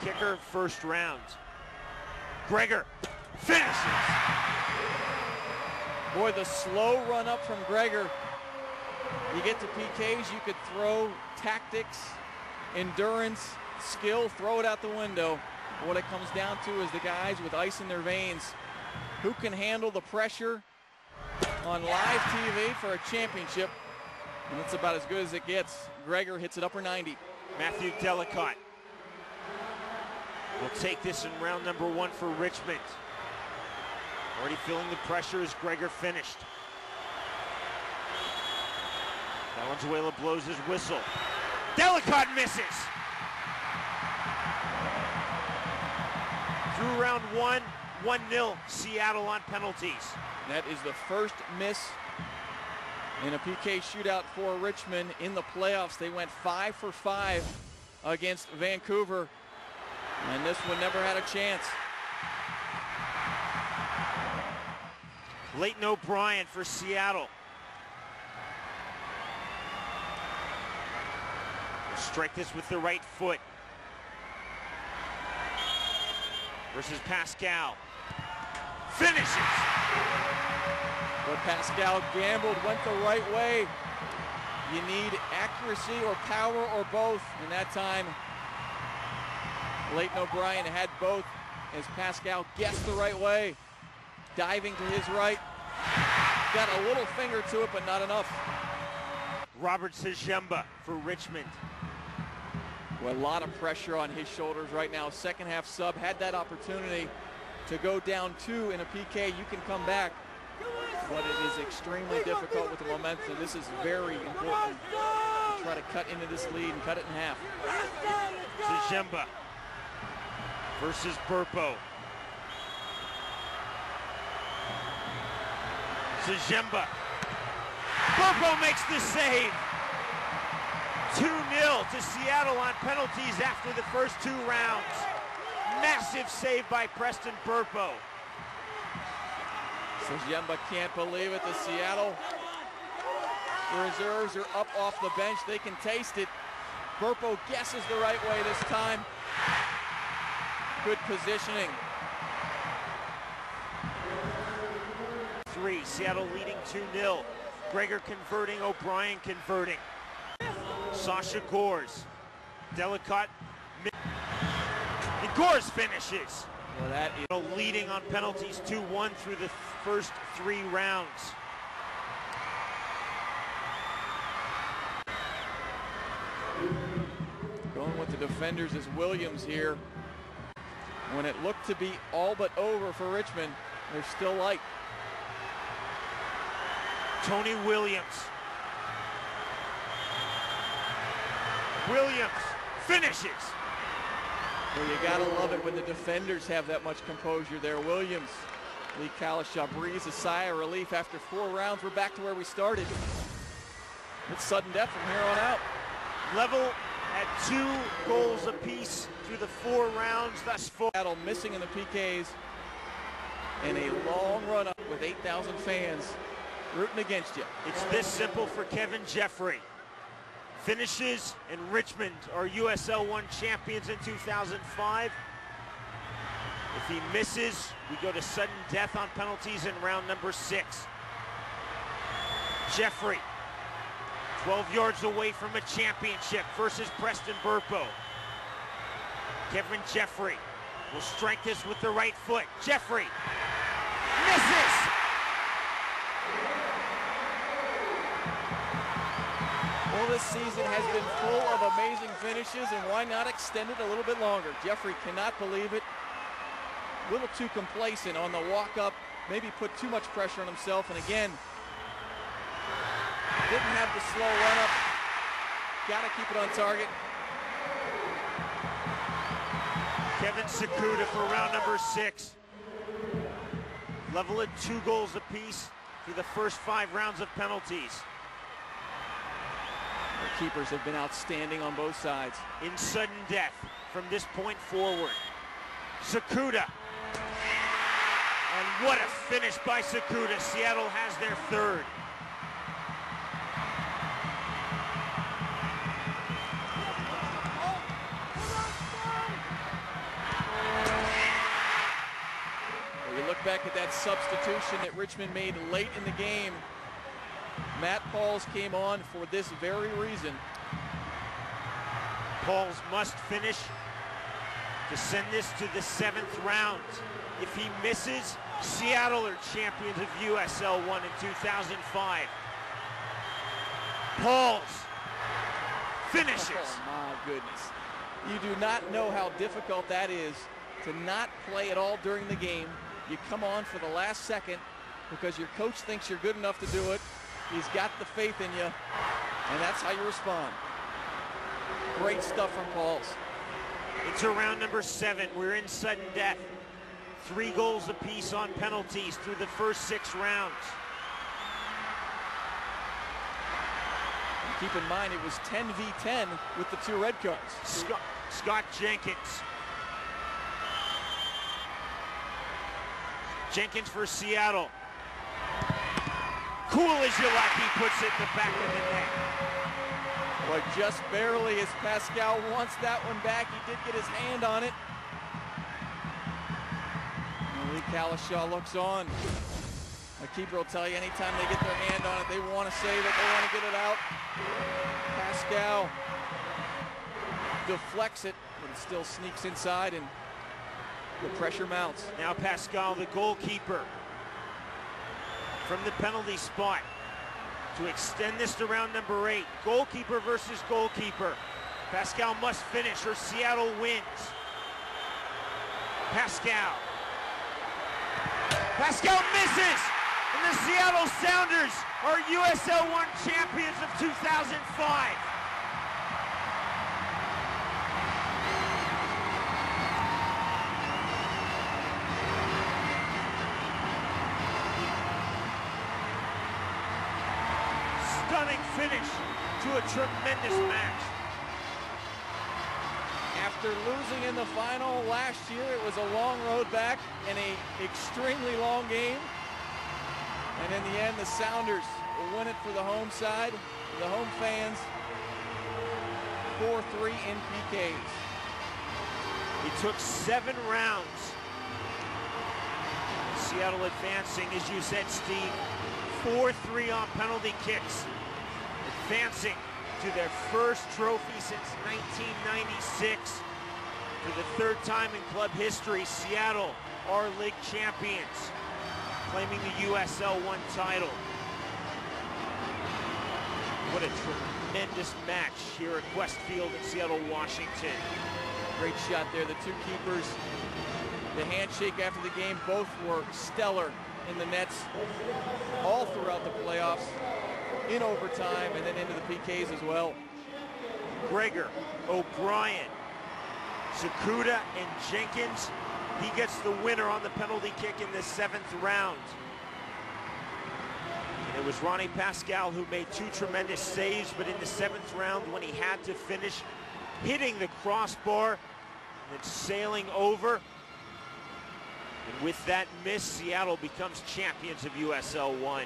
kicker, first round. Gregor finishes. Boy, the slow run up from Gregor. You get to PKs, you could throw tactics, endurance, skill, throw it out the window. What it comes down to is the guys with ice in their veins who can handle the pressure on live TV for a championship. And it's about as good as it gets. Gregor hits it upper 90. Matthew Delicott will take this in round number 1 for Richmond. Already feeling the pressure as Gregor finished. Valenzuela blows his whistle. Delicott misses. Through round 1, 1-0 Seattle on penalties. That is the first miss in a PK shootout for Richmond in the playoffs. They went 5 for 5 against Vancouver, and this one never had a chance. Leighton O'Brien for Seattle. Will strike this with the right foot. Versus Pascal. Finishes! But Pascal gambled, went the right way. You need accuracy or power or both. And that time, Leighton O'Brien had both as Pascal guessed the right way. Diving to his right. Got a little finger to it, but not enough. Robert Sajemba for Richmond. Well, a lot of pressure on his shoulders right now. Second half sub, had that opportunity to go down 2 in a PK. You can come back, but it is extremely difficult with the momentum. This is very important to try to cut into this lead and cut it in half. Sajemba versus Burpo. Sajemba. Burpo makes the save. 2-0 to Seattle on penalties after the first 2 rounds. Massive save by Preston Burpo. Sajemba can't believe it. The Seattle reserves are up off the bench. They can taste it. Burpo guesses the right way this time. Good positioning. 3, Seattle leading 2-0. Gregor converting, O'Brien converting. Sasha Gores. Delicott. And Gores finishes. Well, that is leading on penalties 2-1 through the first 3 rounds. going with the defenders is Williams here. When it looked to be all but over for Richmond, they're still light. Tony Williams. Williams finishes. Well, you gotta love it when the defenders have that much composure there. Williams, Lee Kalishaw breathes a sigh of relief after 4 rounds. We're back to where we started. It's sudden death from here on out. Level at 2 goals apiece through the 4 rounds thus far. Battle missing in the PKs and a long run up with 8,000 fans rooting against you. It's this simple for Kevin Jeffrey. Finishes, and Richmond are USL-1 champions in 2005. If he misses, we go to sudden death on penalties in round number 6. Jeffrey, 12 yards away from a championship versus Preston Burpo. Kevin Jeffrey will strike this with the right foot. Jeffrey misses! Well, this season has been full of amazing finishes, and why not extend it a little bit longer? Jeffrey cannot believe it. A little too complacent on the walk-up, maybe put too much pressure on himself, and again, didn't have the slow run-up. Gotta keep it on target. Kevin Sakuda for round number 6. Level at 2 goals apiece through the first 5 rounds of penalties. The keepers have been outstanding on both sides. In sudden death from this point forward. Sakuda. And what a finish by Sakuda. Seattle has their 3rd. back at that substitution that Richmond made late in the game. Matt Pauls came on for this very reason. Pauls must finish to send this to the 7th round. If he misses, Seattle are champions of USL-1 in 2005. Pauls finishes. Oh my goodness. You do not know how difficult that is to not play at all during the game. You come on for the last second because your coach thinks you're good enough to do it. He's got the faith in you, and that's how you respond. Great stuff from Pauls. Into round number 7. We're in sudden death. 3 goals apiece on penalties through the first 6 rounds. And keep in mind, it was 10 v 10 with the 2 red cards. Scott Jenkins. Jenkins for Seattle. Cool as you like, he puts it in the back of the net. But just barely, as Pascal wants that one back. He did get his hand on it. And Lee Kalishaw looks on. The keeper will tell you anytime they get their hand on it, they want to save it, they want to get it out. Pascal deflects it, but it still sneaks inside, and the pressure mounts. Now Pascal, the goalkeeper, from the penalty spot to extend this to round number 8. Goalkeeper versus goalkeeper. Pascal must finish or Seattle wins. Pascal. Pascal misses! And the Seattle Sounders are USL-1 champions of 2005. Stunning finish to a tremendous match. After losing in the final last year, it was a long road back in an extremely long game. And in the end, the Sounders will win it for the home side, the home fans, 4-3 in PKs. It took 7 rounds. Seattle advancing, as you said, Steve, 4-3 on penalty kicks. Advancing to their first trophy since 1996. For the 3rd time in club history, Seattle are league champions, claiming the USL-1 title. What a tremendous match here at Qwest Field in Seattle, Washington. Great shot there. The 2 keepers, the handshake after the game, both were stellar in the nets all throughout the playoffs, in overtime, and then into the PKs as well. Gregor, O'Brien, Zakuta, and Jenkins. He gets the winner on the penalty kick in the 7th round. And it was Ronnie Pascal who made 2 tremendous saves, but in the 7th round, when he had to finish, hitting the crossbar and then sailing over. And with that miss, Seattle becomes champions of USL-1.